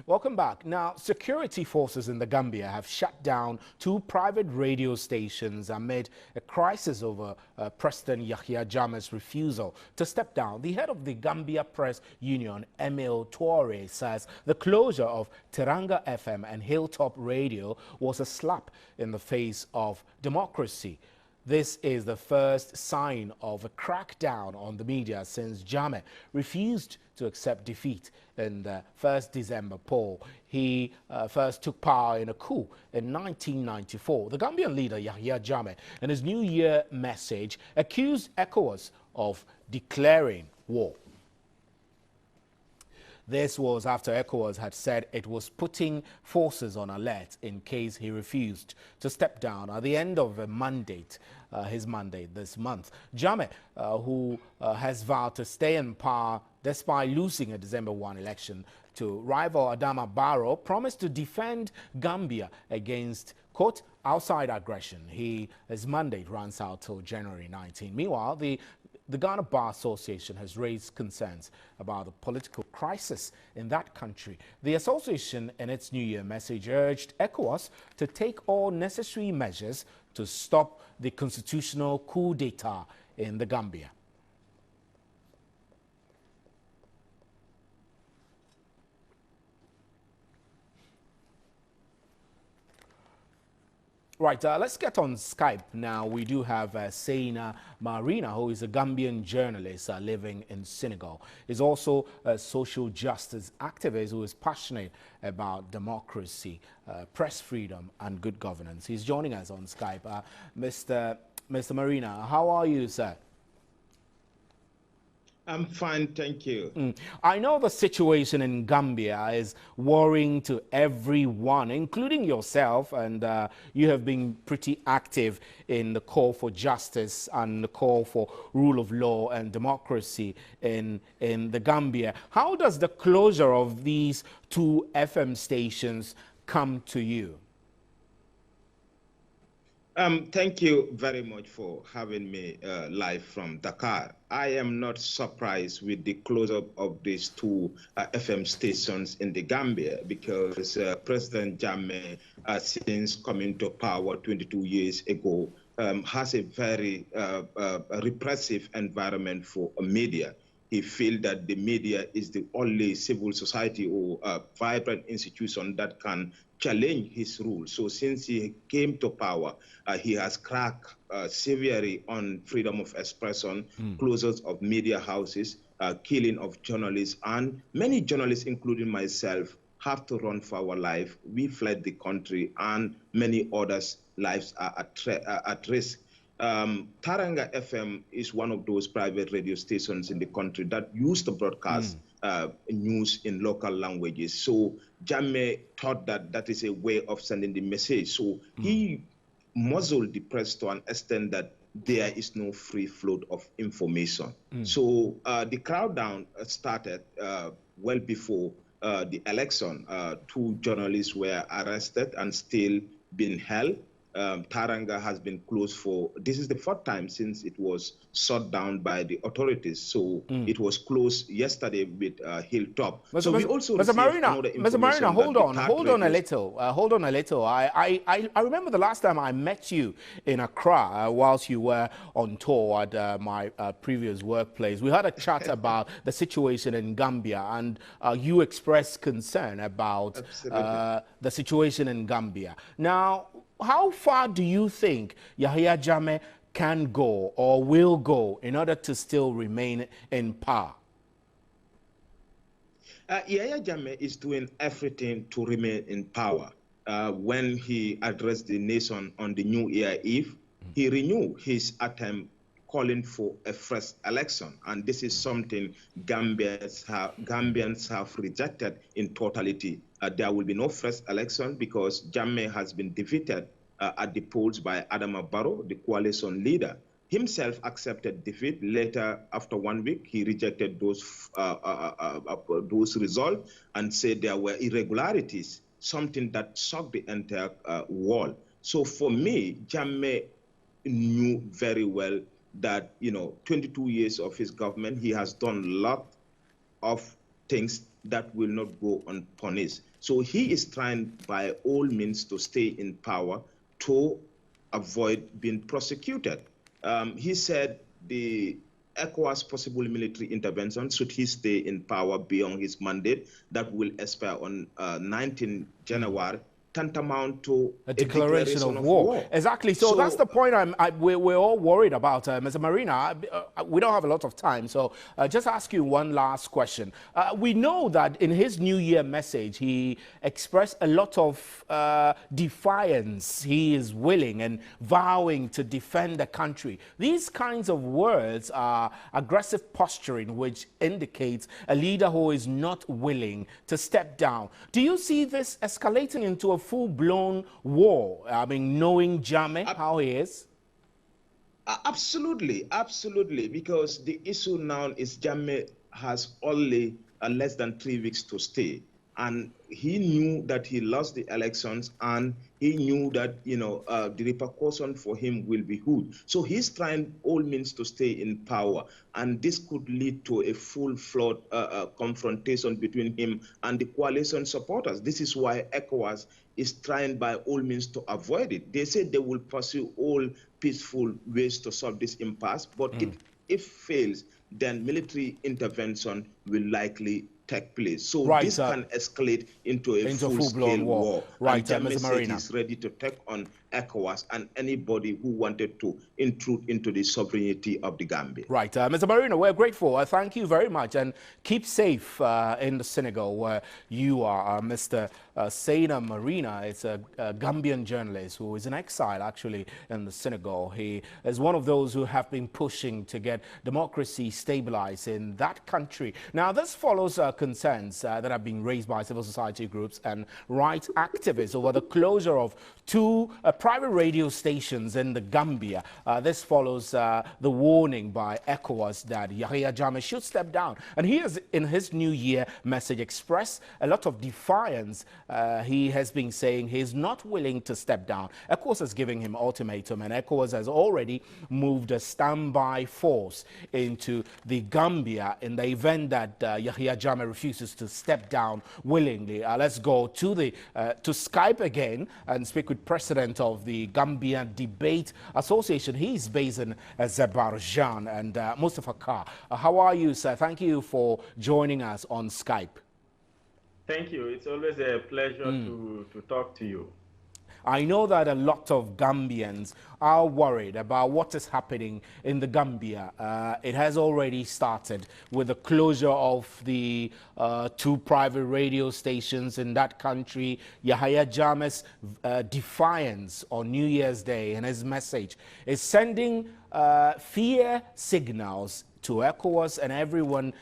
Welcome back. Now, security forces in the Gambia have shut down 2 private radio stations amid a crisis over President Yahya Jammeh's refusal to step down. The head of the Gambia Press Union, Emil Touare, says the closure of Teranga FM and Hilltop Radio was a slap in the face of democracy. This is the first sign of a crackdown on the media since Jammeh refused to accept defeat in the first December poll. He first took power in a coup in 1994. The Gambian leader, Yahya Jammeh, in his New Year message, accused ECOWAS of declaring war. This was after ECOWAS had said it was putting forces on alert in case he refused to step down at the end of a mandate, his mandate this month. Jammeh, who has vowed to stay in power despite losing a December 1 election to rival Adama Barrow, promised to defend Gambia against, quote, outside aggression. His mandate runs out till January 19. Meanwhile, the Ghana Bar Association has raised concerns about the political crisis in that country. The association, in its New Year message, urged ECOWAS to take all necessary measures to stop the constitutional coup d'etat in the Gambia. Right, let's get on Skype now. We do have Seina Marina, who is a Gambian journalist living in Senegal. He's also a social justice activist who is passionate about democracy, press freedom and good governance. He's joining us on Skype. Mr. Marina, how are you, sir? I'm fine, thank you. I know the situation in Gambia is worrying to everyone, including yourself, and you have been pretty active in the call for justice and the call for rule of law and democracy in the Gambia. How does the closure of these 2 FM stations come to you? Thank you very much for having me live from Dakar. I am not surprised with the close-up of these 2 FM stations in the Gambia because President Jammeh, since coming to power 22 years ago, has a very repressive environment for media. He feels that the media is the only civil society or vibrant institution that can challenge his rule. So since he came to power, he has cracked severely on freedom of expression, closures of media houses, killing of journalists, and many journalists, including myself, have to run for our life. We fled the country, and many others' lives are at risk. Teranga FM is one of those private radio stations in the country that used to broadcast news in local languages. So Jammeh thought that that is a way of sending the message. So he muzzled the press to an extent that there is no free flow of information. So the crackdown started well before the election. 2 journalists were arrested and still being held. Teranga has been closed this is the 4th time since it was shut down by the authorities. So it was closed yesterday with Hilltop. So we also Mr. Marina, hold on a little. I remember the last time I met you in Accra whilst you were on tour at my previous workplace. We had a chat about the situation in Gambia, and you expressed concern about the situation in Gambia. Now, how far do you think Yahya Jammeh can go or will go in order to still remain in power? Yahya Jammeh is doing everything to remain in power. When he addressed the nation on the New Year Eve, he renewed his attempt calling for a fresh election. And this is something Gambians have rejected in totality. There will be no fresh election because Jammeh has been defeated at the polls by Adama Barrow, the coalition leader. Himself accepted defeat. Later, after 1 week, he rejected those results and said there were irregularities, something that shocked the entire world. So for me, Jammeh knew very well that, 22 years of his government, he has done a lot of things that will not go unpunished. So he is trying by all means to stay in power to avoid being prosecuted. He said the ECOWAS possible military intervention, should he stay in power beyond his mandate, that will expire on 19 January, tantamount to a declaration of war. Exactly. So that's the point we're all worried about, Mr. Marina. We don't have a lot of time, so just ask you one last question. We know that in his New Year message, he expressed a lot of defiance. He is willing and vowing to defend the country. These kinds of words are aggressive posturing, which indicates a leader who is not willing to step down. Do you see this escalating into a full-blown war? I mean, knowing Jammeh, how he is? Absolutely, absolutely, because the issue now is Jammeh has only less than 3 weeks to stay. And he knew that he lost the elections, and he knew that, you know, the repercussion for him will be huge. So he's trying all means to stay in power, and this could lead to a full-fledged confrontation between him and the coalition supporters. This is why ECOWAS is trying by all means to avoid it. They say they will pursue all peaceful ways to solve this impasse, but if fails, then military intervention will likely take place. So this can escalate into a full-scale war. Right, and Mr. Marina is ready to take on ECOWAS and anybody who wanted to intrude into the sovereignty of the Gambia. Right, Mr. Marina, we're grateful. Thank you very much, and keep safe in the Senegal where you are. Mr. Seyna Marina is a Gambian journalist who is in exile, actually, in the Senegal. He is one of those who have been pushing to get democracy stabilized in that country. Now, this follows concerns that have been raised by civil society groups and rights activists over the closure of 2 private radio stations in the Gambia. This follows the warning by ECOWAS that Yahya Jammeh should step down. And he has, in his New Year message, expressed a lot of defiance. He has been saying he is not willing to step down. ECOWAS is giving him ultimatum, and ECOWAS has already moved a standby force into the Gambia in the event that Yahya Jammeh refuses to step down willingly. Let's go to Skype again and speak with President of the Gambian Debate Association. He's based in Azerbaijan, and Mustafa Kar. How are you, sir? Thank you for joining us on Skype. Thank you. It's always a pleasure to talk to you. I know that a lot of Gambians are worried about what is happening in the Gambia. It has already started with the closure of the 2 private radio stations in that country. Yahya Jammeh's defiance on New Year's Day and his message is sending fear signals to ECOWAS and everyone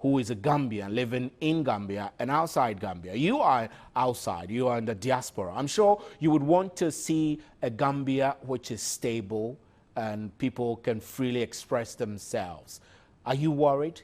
who is a Gambian living in Gambia and outside Gambia. You are outside, you are in the diaspora. I'm sure you would want to see a Gambia which is stable and people can freely express themselves. Are you worried?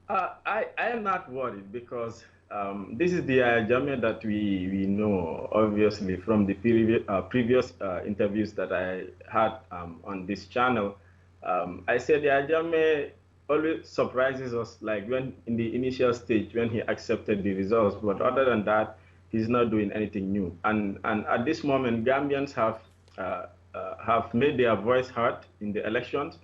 I am not worried because this is the Jammeh that we know, obviously, from the previous interviews that I had on this channel. I said Jammeh always surprises us, like when in the initial stage when he accepted the results, but other than that, he's not doing anything new. And at this moment, Gambians have made their voice heard in the elections.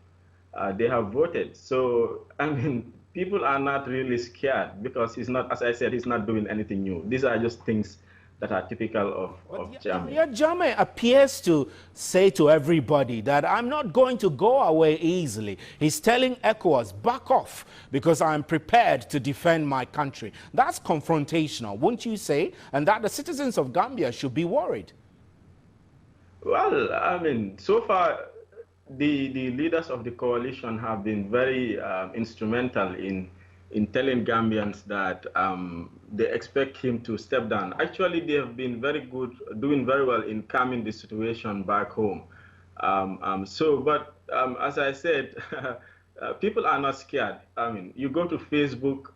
They have voted. So I mean, people are not really scared because he's not, as I said, he's not doing anything new. These are just things that are typical of Jammeh. Yeah, Jammeh appears to say to everybody that I'm not going to go away easily. He's telling ECOWAS, back off, because I'm prepared to defend my country. That's confrontational, wouldn't you say? And that the citizens of Gambia should be worried. Well, I mean, so far, the leaders of the coalition have been very instrumental in telling Gambians that they expect him to step down. Actually, they have been very good, doing very well in calming the situation back home. But as I said, people are not scared. I mean, you go to Facebook,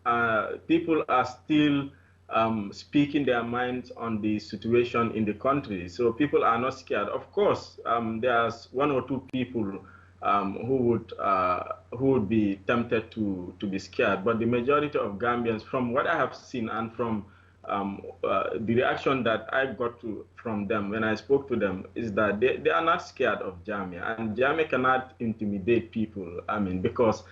people are still speaking their minds on the situation in the country. So people are not scared. Of course, there's 1 or 2 people who would be tempted to be scared. But the majority of Gambians, from what I have seen and from the reaction that I got from them when I spoke to them, is that they are not scared of Jammeh, and Jammeh cannot intimidate people. I mean, because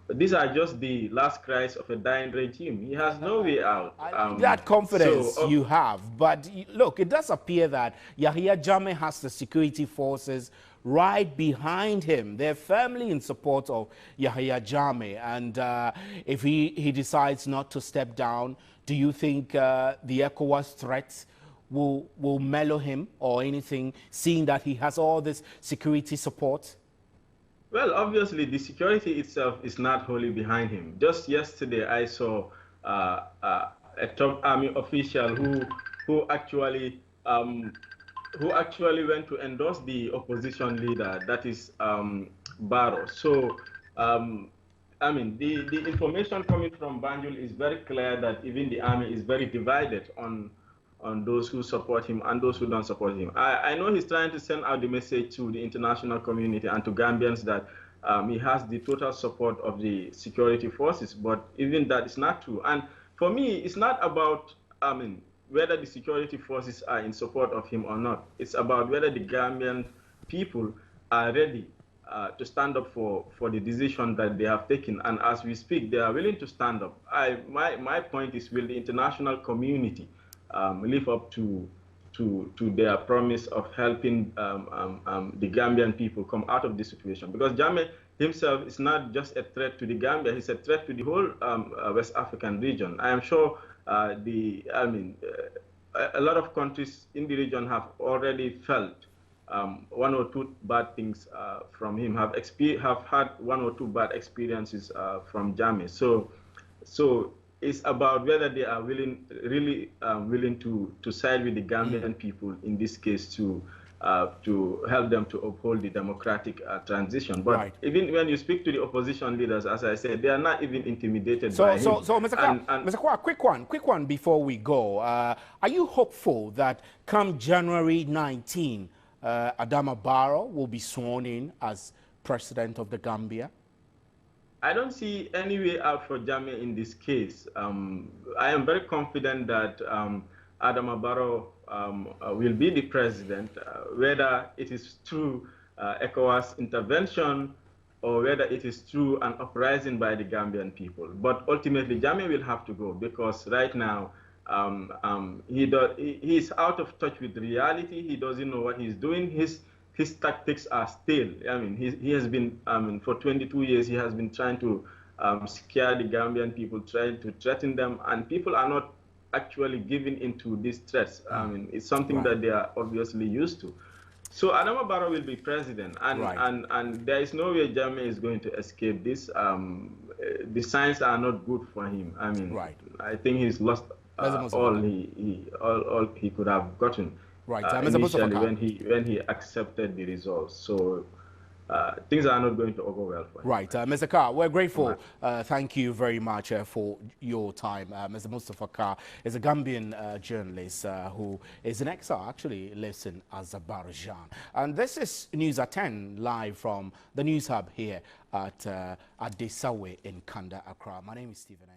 these are just the last cries of a dying regime. He has no way out. That confidence So, you have, but look, it does appear that Yahya Jammeh has the security forces right behind him. They're firmly in support of Yahya Jammeh, and if he decides not to step down, do you think the ECOWAS threats will mellow him or anything, seeing that he has all this security support? well, obviously, the security itself is not wholly behind him. Just yesterday, I saw a top army official who actually went to endorse the opposition leader, that is Barrow. So, I mean, the information coming from Banjul is very clear that even the army is very divided on those who support him and those who don't support him. I know he's trying to send out the message to the international community and to Gambians that he has the total support of the security forces, but even that is not true. And for me, it's not about, I mean, whether the security forces are in support of him or not. It's about whether the Gambian people are ready to stand up for the decision that they have taken. And as we speak, they are willing to stand up. My point is, will the international community live up to their promise of helping the Gambian people come out of this situation? Because Jammeh himself is not just a threat to the Gambia; he's a threat to the whole West African region. I am sure a lot of countries in the region have already felt one or two bad things from him, have had one or two bad experiences from Jammeh. So it's about whether they are really willing to side with the Gambian people in this case to help them to uphold the democratic transition. But Right. even when you speak to the opposition leaders, as I said, they are not even intimidated So, by him. Mr. Kwa, quick one before we go. Are you hopeful that come January 19, Adama Barrow will be sworn in as president of the Gambia? I don't see any way out for Jammeh in this case. I am very confident that Adama Barrow will be the president, whether it is through ECOWAS intervention or whether it is through an uprising by the Gambian people. But ultimately, Jammeh will have to go because right now he is out of touch with reality. He doesn't know what he's doing. His tactics are stale. I mean, he has been, for 22 years, he has been trying to scare the Gambian people, trying to threaten them, and people are not actually giving into these threats. I mean, it's something that they are obviously used to. So Adama Barrow will be president, and there is no way Jammeh is going to escape this. The signs are not good for him. I mean, I think he's lost all he could have gotten. Initially when he accepted the results. So things are not going to go well for him. Right. Mr. Carr, we're grateful. Thank you very much for your time. Mr. Mustafa Carr is a Gambian journalist who is in exile, actually lives in Azerbaijan. And this is News at 10, live from the News Hub here at Desawe in Kanda, Accra. My name is Stephen.